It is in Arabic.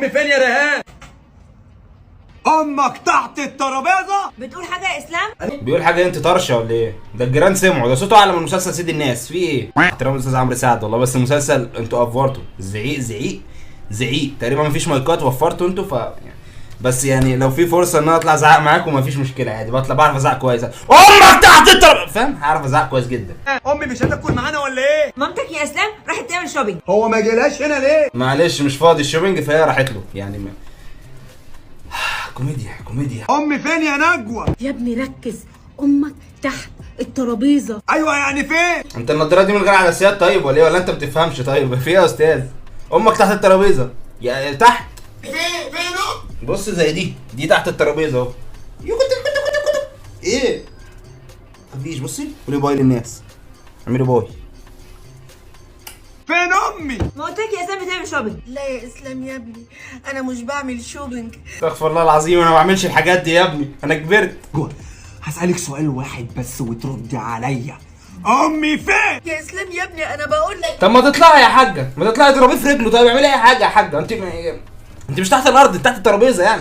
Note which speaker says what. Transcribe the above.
Speaker 1: امي فين يا ريهان؟ امك تحت الترابيزه.
Speaker 2: بتقول حاجه يا اسلام؟
Speaker 3: بيقول حاجه؟ انت طرشه ولا ايه؟ ده الجيران سمعوا، ده صوته اعلى من مسلسل سيد الناس. في ايه؟ احترام الاستاذ عمرو سعد والله، بس المسلسل انتوا افورتوا زعيق زعيق زعيق، تقريبا مفيش مايكات وفرتوا انتوا بس يعني لو في فرصه ان انا اطلع ازعق معاكم مفيش مشكله عادي، بطلع بعرف ازعق كويس. امك تحت الترابيزه، فاهم؟ هعرف ازعق كويس جدا.
Speaker 1: امي مش هتاكل معانا ولا ايه؟
Speaker 2: مامتك يا اسلام راحت تعمل شوبينج.
Speaker 1: هو ما جيلاش هنا ليه؟
Speaker 3: معلش مش فاضي الشوبينج، فهي راحت له يعني كوميديا كوميديا.
Speaker 1: امي فين يا نجوى؟
Speaker 2: يا ابني ركز، امك تحت الترابيزه.
Speaker 1: ايوه يعني فين؟
Speaker 3: انت النضاره دي من غير عدسات طيب ولا ايه؟ ولا انت بتفهمش؟ طيب في ايه يا استاذ؟ امك تحت الترابيزه يا تحت.
Speaker 1: فين
Speaker 3: بص زي دي تحت الترابيزه اهو. ايه؟ مفيش. بصي قولي باي للناس، اعملي باي.
Speaker 1: فين امي؟
Speaker 2: ما قلت لك يا اسلام بتعمل شوبينج.
Speaker 4: لا يا اسلام يا ابني، انا مش بعمل شوبينج.
Speaker 3: استغفر الله العظيم، انا ما بعملش الحاجات دي يا ابني، انا كبرت.
Speaker 1: جوه هسألك سؤال واحد بس وتردي عليا، امي فين؟
Speaker 4: يا اسلام يا ابني انا بقول لك.
Speaker 3: طب ما تطلعي يا حاجه، ما تطلعي تضربيه في رجله. طيب اعملي اي حاجه يا حاجه، انت مش تحت الارض، انت تحت الترابيزه يعني.